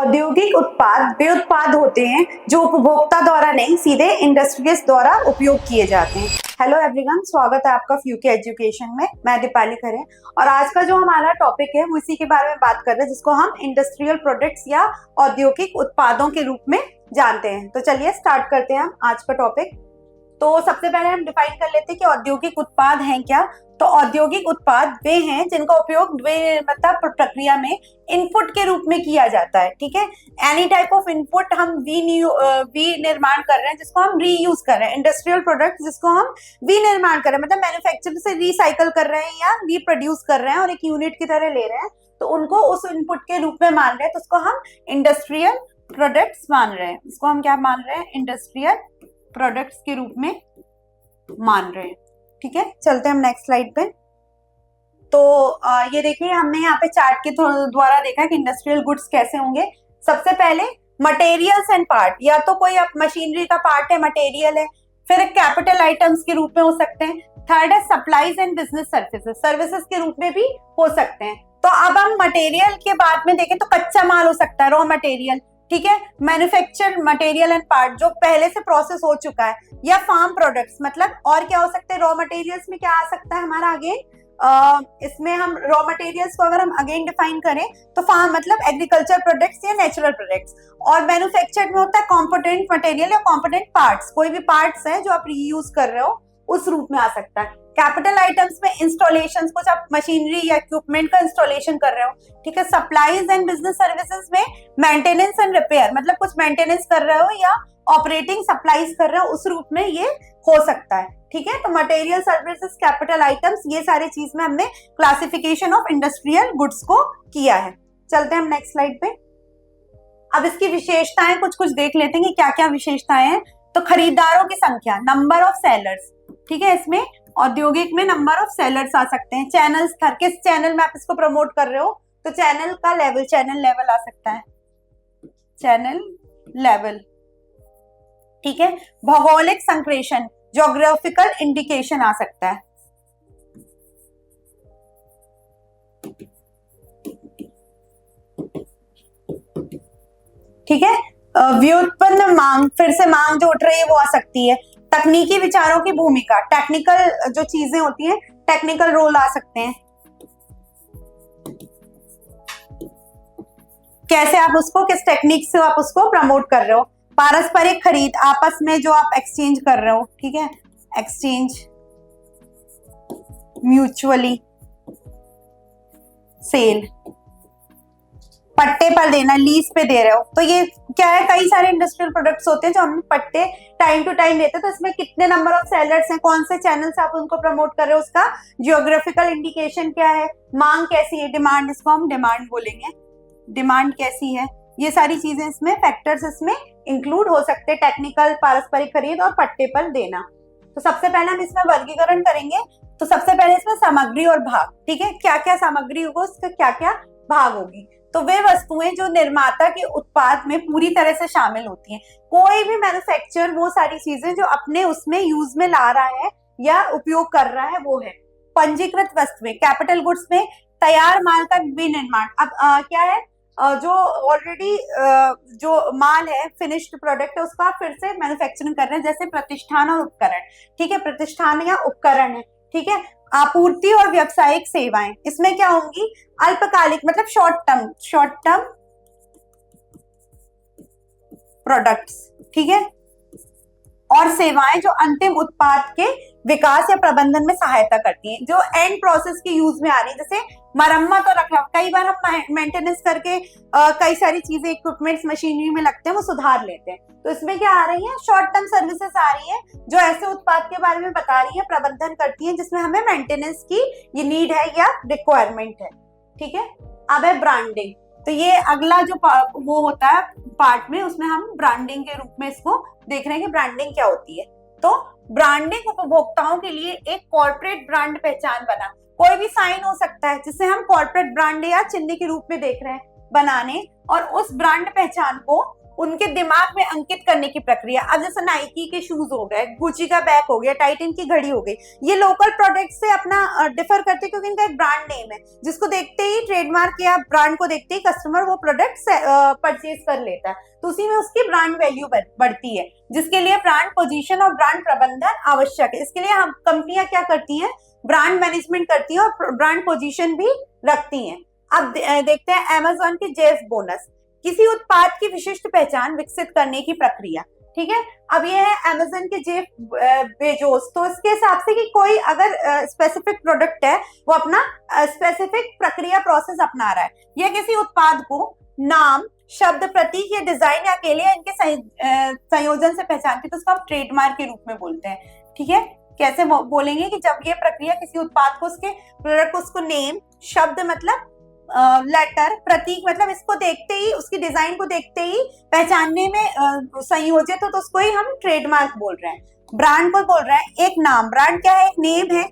औद्योगिक उत्पाद वे उत्पाद होते हैं जो उपभोक्ता द्वारा नहीं सीधे इंडस्ट्रीज द्वारा उपयोग किए जाते हैं। हेलो एवरीवन, स्वागत है आपका फ्यूके एजुकेशन में। मैं दीपाली खरे और आज का जो हमारा टॉपिक है वो इसी के बारे में बात कर रहे हैं, जिसको हम इंडस्ट्रियल प्रोडक्ट्स या औद्योगिक उत्पादों के रूप में जानते हैं। तो चलिए स्टार्ट करते हैं हम आज का टॉपिक। तो सबसे पहले हम डिफाइन कर लेते हैं कि औद्योगिक उत्पाद हैं क्या। तो औद्योगिक उत्पाद वे हैं जिनका उपयोग मतलब प्रक्रिया में इनपुट के रूप में किया जाता है। ठीक है, एनी टाइप ऑफ इनपुट हम विनिर्माण कर रहे हैं जिसको हम रीयूज कर रहे हैं। इंडस्ट्रियल प्रोडक्ट जिसको हम विनिर्माण कर रहे हैं मतलब मैन्युफैक्चर से रिसाइकल कर रहे हैं या रिप्रोड्यूस कर रहे हैं और एक यूनिट की तरह ले रहे हैं, तो उनको उस इनपुट के रूप में मान रहे हैं, तो उसको हम इंडस्ट्रियल प्रोडक्ट्स मान रहे हैं। इसको हम क्या मान रहे हैं? इंडस्ट्रियल प्रोडक्ट्स के रूप में मान रहे हैं। ठीक है, चलते हैं हम नेक्स्ट स्लाइड पे। तो ये देखिए, हमने यहाँ पे चार्ट के द्वारा देखा कि इंडस्ट्रियल गुड्स कैसे होंगे। सबसे पहले मटेरियल्स एंड पार्ट, या तो कोई मशीनरी का पार्ट है, मटेरियल है, फिर कैपिटल आइटम्स के रूप में हो सकते हैं। थर्ड है supplies and business services, services के रूप में भी हो सकते हैं। तो अब हम मटेरियल के बाद में देखें तो कच्चा माल हो सकता है, रॉ मटेरियल। ठीक है, मैन्युफैक्चर मटेरियल एंड पार्ट जो पहले से प्रोसेस हो चुका है, या फार्म प्रोडक्ट्स मतलब और क्या हो सकते हैं? रॉ मटेरियल्स में क्या आ सकता है हमारा आगे? इसमें हम रॉ मटेरियल्स को अगर हम अगेन डिफाइन करें तो फार्म मतलब एग्रीकल्चर प्रोडक्ट्स या नेचुरल प्रोडक्ट्स। और मैन्युफैक्चर्ड में होता है कॉम्पोनेंट मटेरियल या कॉम्पोनेंट पार्ट्स, कोई भी पार्ट्स है जो आप रीयूज कर रहे हो उस रूप में आ सकता है। कैपिटल आइटम्स में इंस्टॉलेशंस, कुछ आप मशीनरी या इक्विपमेंट का इंस्टॉलेशन कर रहे हो। ठीक है, सप्लाईज एंड बिजनेस सर्विसेज में मेंटेनेंस एंड रिपेयर मतलब कुछ मेंटेनेंस कर रहे हो या ऑपरेटिंग सप्लाईज कर रहे हो, उस रूप में ये हो सकता है। ठीक है, तो मटेरियल, सर्विसेज, कैपिटल आइटम्स, ये सारी चीज में हमने क्लासिफिकेशन ऑफ इंडस्ट्रियल गुड्स को किया है। चलते हैं हम नेक्स्ट स्लाइड पे। अब इसकी विशेषताएं कुछ कुछ देख लेते हैं कि क्या क्या विशेषताएं हैं। तो खरीदारों की संख्या, नंबर ऑफ सेलर्स। ठीक है, इसमें औद्योगिक में नंबर ऑफ सेलर्स आ सकते हैं। चैनल्स, किस चैनल में आप इसको प्रमोट कर रहे हो, तो चैनल का लेवल, चैनल लेवल आ सकता है, चैनल लेवल। ठीक है, भौगोलिक संप्रेषण, ज्योग्राफिकल इंडिकेशन आ सकता है। ठीक है, व्युत्पन्न मांग, फिर से मांग जो उठ रही है वो आ सकती है। तकनीकी विचारों की भूमिका, टेक्निकल जो चीजें होती हैं, टेक्निकल रोल आ सकते हैं। कैसे आप उसको, किस टेक्निक से आप उसको प्रमोट कर रहे हो। पारस्परिक खरीद, आपस में जो आप एक्सचेंज कर रहे हो। ठीक है, एक्सचेंज, म्यूचुअली सेल, पट्टे पर देना, लीज पे दे रहे हो। तो ये क्या है, कई सारे इंडस्ट्रियल प्रोडक्ट्स होते हैं जो हम पट्टे टाइम टू टाइम देते हैं। तो इसमें कितने नंबर ऑफ सेलर्स हैं, कौन से चैनल से आप उनको प्रमोट कर रहे हो, उसका जियोग्राफिकल इंडिकेशन क्या है, मांग कैसी है, डिमांड, इसको हम डिमांड बोलेंगे, डिमांड कैसी है। ये सारी चीजें इसमें फैक्टर्स इसमें इंक्लूड हो सकते हैं, टेक्निकल, पारस्परिक खरीद और पट्टे पर देना। तो सबसे पहले हम इसमें वर्गीकरण करेंगे। तो सबसे पहले इसमें सामग्री और भाग। ठीक है, क्या क्या सामग्री होगी, उसका क्या क्या भाग होगी। तो वे वस्तुएं जो निर्माता के उत्पाद में पूरी तरह से शामिल होती हैं। कोई भी मैन्युफैक्चर वो सारी चीजें जो अपने उसमें यूज में ला रहा है या उपयोग कर रहा है वो है। पंजीकृत वस्तुएं, कैपिटल गुड्स में तैयार माल का विनिर्माण। अब क्या है, जो ऑलरेडी जो माल है, फिनिश्ड प्रोडक्ट है, उसका आप फिर से मैन्युफैक्चरिंग कर रहे हैं, जैसे प्रतिष्ठान और उपकरण। ठीक है, प्रतिष्ठान या उपकरण है। ठीक है, आपूर्ति और व्यावसायिक सेवाएं, इसमें क्या होंगी? अल्पकालिक मतलब शॉर्ट टर्म प्रोडक्ट्स। ठीक है, और सेवाएं जो अंतिम उत्पाद के विकास या प्रबंधन में सहायता करती हैं, जो एंड प्रोसेस के यूज में आ रही है, जैसे मरम्मत और रखरखाव। कई बार हम मेंटेनेंस करके कई सारी चीजें, इक्विपमेंट्स मशीनरी में लगते हैं, वो सुधार लेते हैं। तो इसमें क्या आ रही है? शॉर्ट टर्म सर्विसेज आ रही है जो ऐसे उत्पाद के बारे में बता रही है, प्रबंधन करती है, जिसमें हमें मेंटेनेंस की ये नीड है या रिक्वायरमेंट है। ठीक है, अब है ब्रांडिंग। तो ये अगला जो वो होता है पार्ट में, उसमें हम ब्रांडिंग के रूप में इसको देख रहे हैं कि ब्रांडिंग क्या होती है। तो ब्रांडिंग उपभोक्ताओं के लिए एक कॉर्पोरेट ब्रांड पहचान बना। कोई भी साइन हो सकता है जिसे हम कॉर्पोरेट ब्रांड या चिन्ह के रूप में देख रहे हैं बनाने, और उस ब्रांड पहचान को उनके दिमाग में अंकित करने की प्रक्रिया। अब जैसे नाइकी के शूज हो गए, गुची का बैग हो गया, टाइटन की घड़ी हो गई, ये लोकल प्रोडक्ट से अपना डिफर करते हैं क्योंकि इनका एक ब्रांड नेम है, जिसको देखते ही ट्रेडमार्क या ब्रांड को देखते ही कस्टमर वो प्रोडक्ट परचेज कर लेता है, तो उसी में उसकी ब्रांड वैल्यू बढ़ती है, जिसके लिए ब्रांड पोजीशन और ब्रांड प्रबंधन आवश्यक है। इसके लिए हम कंपनियां क्या करती हैं, ब्रांड मैनेजमेंट करती हैं और ब्रांड पोजीशन भी रखती हैं। अब देखते हैं अमेज़न के जेफ बोनस, किसी उत्पाद की विशिष्ट पहचान विकसित करने की प्रक्रिया। ठीक है, अब ये है अमेज़न के जेफ बेजोस, तो इसके हिसाब से कि कोई अगर स्पेसिफिक प्रोडक्ट है, वो अपना स्पेसिफिक प्रक्रिया प्रोसेस अपना रहा है, या किसी उत्पाद को नाम, शब्द, प्रतीक या डिजाइन या अकेले इनके संयोजन से पहचानते, तो उसको हम ट्रेडमार्क के रूप में बोलते हैं। ठीक है, कैसे बोलेंगे कि जब ये प्रक्रिया किसी उत्पाद को, उसके प्रोडक्ट को, उसको नेम, शब्द मतलब लेटर, प्रतीक मतलब इसको देखते ही, उसकी डिजाइन को देखते ही पहचानने में संयोजित हो, तो उसको ही हम ट्रेडमार्क बोल रहे हैं। ब्रांड को बोल रहे हैं एक नाम, ब्रांड क्या है, एक नेम है,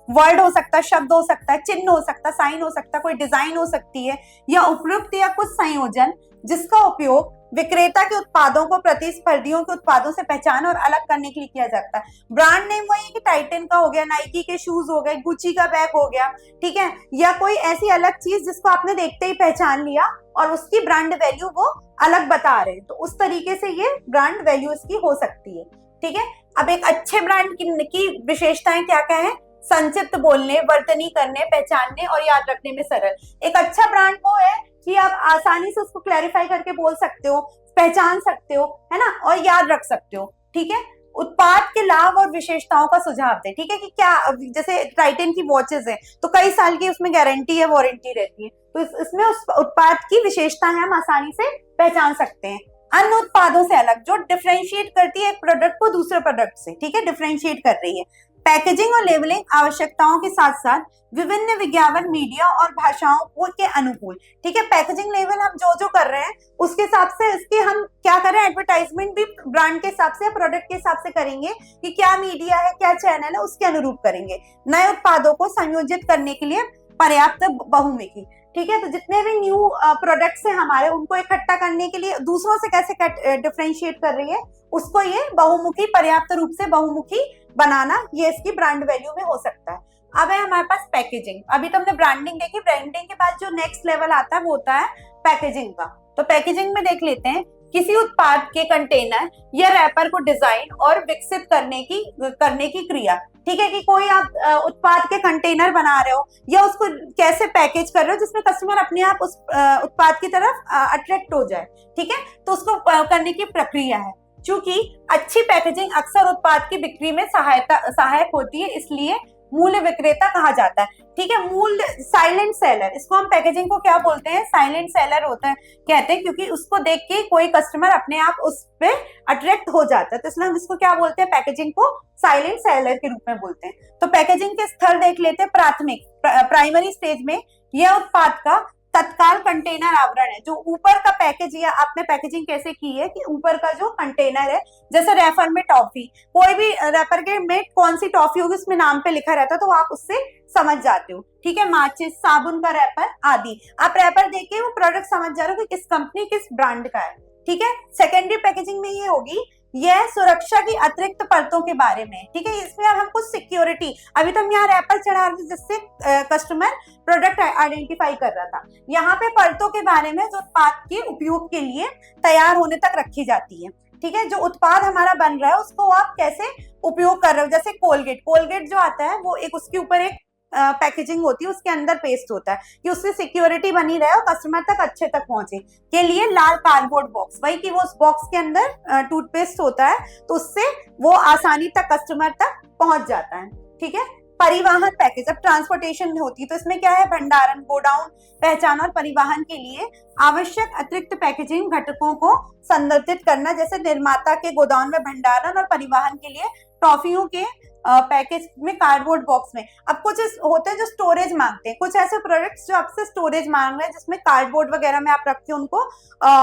वर्ड हो सकता है, शब्द हो सकता है, चिन्ह हो सकता है, साइन हो सकता है, कोई डिजाइन हो सकती है, या उपयुक्त या कुछ संयोजन जिसका उपयोग विक्रेता के उत्पादों को प्रतिस्पर्धियों के उत्पादों से पहचान और अलग करने के लिए किया जाता है। ब्रांड नेम वही है कि टाइटन का हो गया, नाइकी के शूज हो गए, गुची का बैग हो गया, ठीक है, या कोई ऐसी अलग चीज जिसको आपने देखते ही पहचान लिया और उसकी ब्रांड वैल्यू वो अलग बता रहे हैं, तो उस तरीके से ये ब्रांड वैल्यू इसकी हो सकती है। ठीक है, अब एक अच्छे ब्रांड की विशेषताएं क्या क्या है, संक्षिप्त बोलने, वर्तनी करने, पहचानने और याद रखने में सरल। एक अच्छा ब्रांड वो है कि आप आसानी से उसको क्लैरिफाई करके बोल सकते हो, पहचान सकते हो, है ना, और याद रख सकते हो। ठीक है, उत्पाद के लाभ और विशेषताओं का सुझाव दे। ठीक है, कि क्या, जैसे टाइटन की वॉचेस है तो कई साल की उसमें गारंटी है, वारंटी रहती है, तो इसमें उस उत्पाद की विशेषताएं हम आसानी से पहचान सकते हैं। अन्य उत्पादों से अलग, जो डिफरेंशिएट करती है एक प्रोडक्ट को दूसरे प्रोडक्ट से। ठीक है, डिफरेंशिएट कर रही है। पैकेजिंग और लेबलिंग आवश्यकताओं के साथ साथ विभिन्न विज्ञापन, मीडिया और भाषाओं के अनुकूल। ठीक है, पैकेजिंग लेवल हम जो कर रहे हैं उसके हिसाब से इसके हम क्या कर रहे हैं, एडवर्टाइजमेंट भी ब्रांड के हिसाब से, प्रोडक्ट के हिसाब से करेंगे कि क्या मीडिया है, क्या चैनल है, उसके अनुरूप करेंगे। नए उत्पादों को संयोजित करने के लिए पर्याप्त बहुमुखी। ठीक है, तो जितने भी न्यू प्रोडक्ट्स हैं हमारे, उनको इकट्ठा करने के लिए दूसरों से कैसे डिफरेंशिएट कर रही है, उसको ये बहुमुखी, पर्याप्त रूप से बहुमुखी बनाना, ये इसकी ब्रांड वैल्यू में हो सकता है। अब है हमारे पास पैकेजिंग। अभी तो हमने ब्रांडिंग देखी, ब्रांडिंग के बाद जो नेक्स्ट लेवल आता है वो होता है पैकेजिंग का। तो पैकेजिंग में देख लेते हैं, किसी उत्पाद के कंटेनर या रैपर को डिजाइन और विकसित करने की क्रिया। ठीक है, कि कोई आप उत्पाद के कंटेनर बना रहे हो या उसको कैसे पैकेज कर रहे हो जिसमें कस्टमर अपने आप उस उत्पाद की तरफ अट्रैक्ट हो जाए। ठीक है, तो उसको करने की प्रक्रिया है। चूंकि अच्छी पैकेजिंग अक्सर उत्पाद की बिक्री में सहायक होती है, इसलिए मूल्य विक्रेता कहा जाता है। ठीक है, मूल्य, साइलेंट सेलर, इसको हम पैकेजिंग को क्या बोलते हैं, साइलेंट सेलर होता है, कहते हैं, क्योंकि उसको देख के कोई कस्टमर अपने आप उस पे अट्रैक्ट हो जाता है, तो इसलिए हम इसको क्या बोलते हैं, पैकेजिंग को साइलेंट सेलर के रूप में बोलते हैं। तो पैकेजिंग के स्तर देख लेते हैं। प्राथमिक, प्राइमरी स्टेज में यह उत्पाद का तत्काल कंटेनर आवरण है, जो ऊपर का पैकेज, या आपने पैकेजिंग कैसे की है कि ऊपर का जो कंटेनर है, जैसे रैपर में टॉफी, कोई भी रैपर के में कौन सी टॉफी होगी उसमें नाम पे लिखा रहता है, तो आप उससे समझ जाते हो। ठीक है, माचिस, साबुन का रैपर आदि, आप रैपर देख के वो प्रोडक्ट समझ जा रहे हो कि किस कंपनी, किस ब्रांड का है। ठीक है, सेकेंडरी पैकेजिंग में ये होगी, यह सुरक्षा की अतिरिक्त परतों के बारे में। ठीक है, इसमें अब हम कुछ सिक्योरिटी, अभी तो हम यहाँ रैपर चढ़ा रहे थे जिससे कस्टमर प्रोडक्ट आइडेंटिफाई कर रहा था, यहाँ पे परतों के बारे में जो उत्पाद के उपयोग के लिए तैयार होने तक रखी जाती है। ठीक है, जो उत्पाद हमारा बन रहा है उसको आप कैसे उपयोग कर रहे हो, जैसे कोलगेट जो आता है वो एक, उसके ऊपर एक पैकेजिंग होती है, उसके अंदर पेस्ट होता है कि उससे सिक्योरिटी बनी रहे और कस्टमर तक अच्छे तक पहुंचे के लिए लाल कार्डबोर्ड बॉक्स, वही कि वो उस बॉक्स के अंदर टूथपेस्ट होता है, तो उससे वो आसानी तक कस्टमर तक पहुंच जाता है। ठीक है, परिवहन पैकेज, अब ट्रांसपोर्टेशन होती है, तो इसमें क्या है, भंडारण, गोडाउन, पहचान और परिवहन के लिए आवश्यक अतिरिक्त पैकेजिंग घटकों को संदर्भित करना, जैसे निर्माता के गोदाम में भंडारण और परिवहन के लिए टॉफियों के पैकेज में, कार्डबोर्ड बॉक्स में। अब कुछ होते हैं जो स्टोरेज मांगते हैं, कुछ ऐसे प्रोडक्ट्स जो आपसे स्टोरेज मांग रहे हैं जिसमें कार्डबोर्ड वगैरह में आप रख के उनको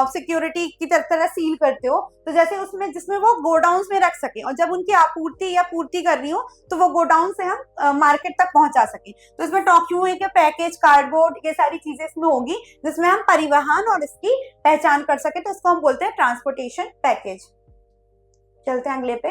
सिक्योरिटी की तरह सील करते हो, तो जैसे उसमें जिसमें वो गोडाउन में रख सके और जब उनकी आपूर्ति या पूर्ति कर रही हो तो वो गोडाउन से हम मार्केट तक पहुंचा सके। तो इसमें टॉक यूं है कि पैकेज, कार्डबोर्ड, ये सारी चीजें इसमें होगी जिसमें हम परिवहन और इसकी पहचान कर सके, तो इसको हम बोलते हैं ट्रांसपोर्टेशन पैकेज। चलते हैं अगले पे।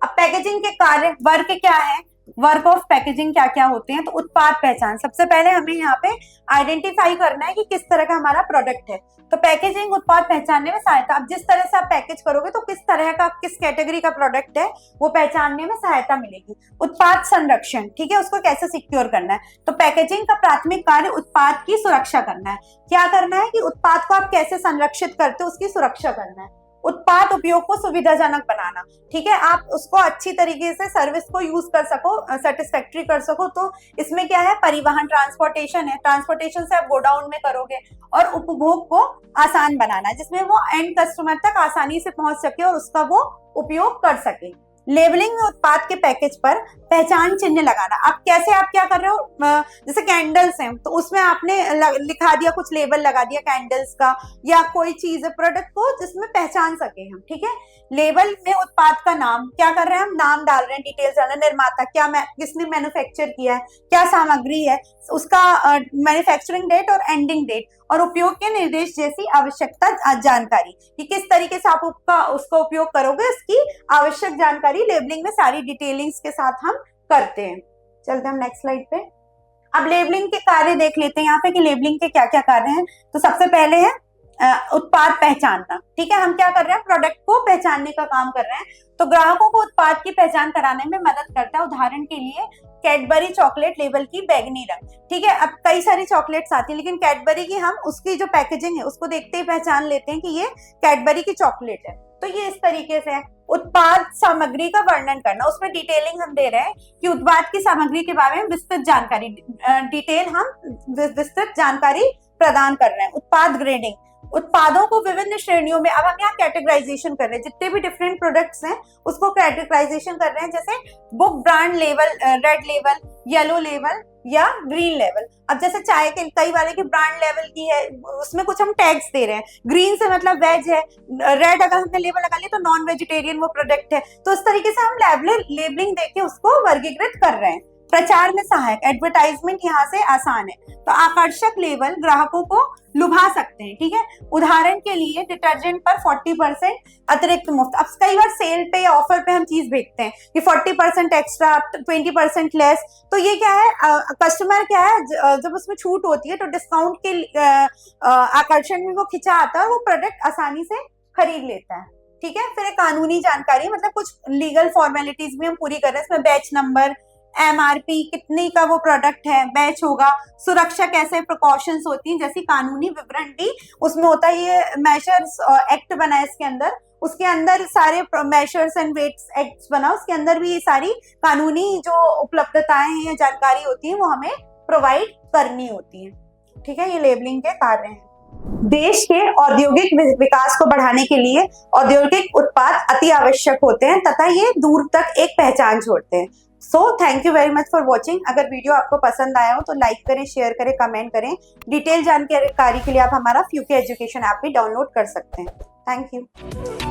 अब पैकेजिंग के कार्य, वर्क क्या है, वर्क ऑफ पैकेजिंग क्या क्या होते हैं। तो उत्पाद पहचान, सबसे पहले हमें यहाँ पे आइडेंटिफाई करना है कि किस तरह का हमारा प्रोडक्ट है। तो पैकेजिंग उत्पाद पहचानने में सहायता, अब जिस तरह से आप पैकेज करोगे तो किस तरह का, किस कैटेगरी का प्रोडक्ट है वो पहचानने में सहायता मिलेगी। उत्पाद संरक्षण, ठीक है, उसको कैसे सिक्योर करना है। तो पैकेजिंग का प्राथमिक कार्य उत्पाद की सुरक्षा करना है। क्या करना है कि उत्पाद को आप कैसे संरक्षित करते हो, उसकी सुरक्षा करना है। उत्पाद उपयोग को सुविधाजनक बनाना, ठीक है, आप उसको अच्छी तरीके से सर्विस को यूज कर सको, सेटिस्फैक्ट्री कर सको। तो इसमें क्या है, परिवहन, ट्रांसपोर्टेशन है, ट्रांसपोर्टेशन से आप गोडाउन में करोगे। और उपभोग को आसान बनाना, जिसमें वो एंड कस्टमर तक आसानी से पहुंच सके और उसका वो उपयोग कर सके। लेबलिंग में उत्पाद के पैकेज पर पहचान चिन्ह लगाना। अब कैसे, आप क्या कर रहे हो, जैसे कैंडल्स हैं तो उसमें आपने लिखा दिया, कुछ लेबल लगा दिया कैंडल्स का, या कोई चीज है प्रोडक्ट को जिसमें पहचान सके हम, ठीक है। लेबल में उत्पाद का नाम, क्या कर रहे हैं हम, नाम डाल रहे हैं, डिटेल्स डाल रहे हैं, निर्माता क्या, किसने मैन्युफैक्चर किया है, क्या सामग्री है, उसका मैन्युफैक्चरिंग डेट और एंडिंग डेट, और उपयोग के निर्देश जैसी आवश्यकता जानकारी, कि किस तरीके से आप उसका उपयोग करोगे, इसकी आवश्यक जानकारी लेबलिंग में सारी डिटेलिंग्स के साथ हम करते हैं। चलते हैं हम नेक्स्ट स्लाइड पे। अब लेबलिंग के कार्य देख लेते हैं यहाँ पे कि लेबलिंग के क्या क्या कार्य हैं। तो सबसे पहले है उत्पाद पहचानना, ठीक है, हम क्या कर रहे हैं, प्रोडक्ट को पहचानने का काम कर रहे हैं। तो ग्राहकों को उत्पाद की पहचान कराने में मदद करता है। उदाहरण के लिए कैडबरी चॉकलेट लेबल की बैगनी रंग, ठीक है। अब कई सारी चॉकलेट्स आती है लेकिन कैडबरी की हम उसकी जो पैकेजिंग है उसको देखते ही पहचान लेते हैं कि ये कैडबरी की चॉकलेट है। तो ये इस तरीके से है। उत्पाद सामग्री का वर्णन करना, उसमें डिटेलिंग हम दे रहे हैं कि उत्पाद की सामग्री के बारे में विस्तृत जानकारी, डिटेल हम विस्तृत जानकारी प्रदान कर रहे हैं। उत्पाद ग्रेडिंग, उत्पादों को विभिन्न श्रेणियों में, अब हम यहाँ कैटेगराइजेशन कर रहे हैं, जितने भी डिफरेंट प्रोडक्ट्स हैं उसको कैटेगराइजेशन कर रहे हैं, जैसे book brand level, red level, yellow level या ग्रीन लेवल। अब जैसे चाय के कई वाले की ब्रांड लेवल की है, उसमें कुछ हम टैग्स दे रहे हैं। ग्रीन से मतलब वेज है, रेड अगर हमने लेबल लगा लिया तो नॉन वेजिटेरियन वो प्रोडक्ट है। तो इस तरीके से हम लेबलिंग देके उसको वर्गीकृत कर रहे हैं। प्रचार में सहायक, एडवर्टाइजमेंट यहाँ से आसान है। तो आकर्षक लेबल ग्राहकों को लुभा सकते हैं, ठीक है। उदाहरण के लिए डिटर्जेंट पर 40% अतिरिक्त मुफ्त। अब कई बार सेल पे या ऑफर पे हम चीज भेजते हैं कि 40% एक्स्ट्रा, 20% लेस। तो ये क्या है, कस्टमर क्या है, जब उसमें छूट होती है तो डिस्काउंट के आकर्षण में वो खिंचा आता है और वो प्रोडक्ट आसानी से खरीद लेता है, ठीक है। फिर कानूनी जानकारी, मतलब कुछ लीगल फॉर्मेलिटीज भी हम पूरी कर रहे हैं। इसमें बैच नंबर, MRP, कितनी का वो प्रोडक्ट है, बैच होगा, सुरक्षा कैसे प्रिकॉशंस होती हैं, जैसी कानूनी विवरण भी उसमें होता है। ये मेजर्स एक्ट बना है इसके अंदर, उसके अंदर सारे मेजर्स एंड वेट्स एक्ट बना, उसके अंदर भी ये सारी कानूनी जो उपलब्धताएं हैं, जानकारी होती है, वो हमें प्रोवाइड करनी होती है, ठीक है। ये लेबलिंग के कार्य हैं। देश के औद्योगिक विकास को बढ़ाने के लिए औद्योगिक उत्पाद अति आवश्यक होते हैं तथा ये दूर तक एक पहचान छोड़ते हैं। So thank you very much for watching. अगर वीडियो आपको पसंद आया हो तो लाइक करें, शेयर करें, कमेंट करें। डिटेल जानकारी के लिए आप हमारा फ्यूके एजुकेशन ऐप भी डाउनलोड कर सकते हैं। Thank you.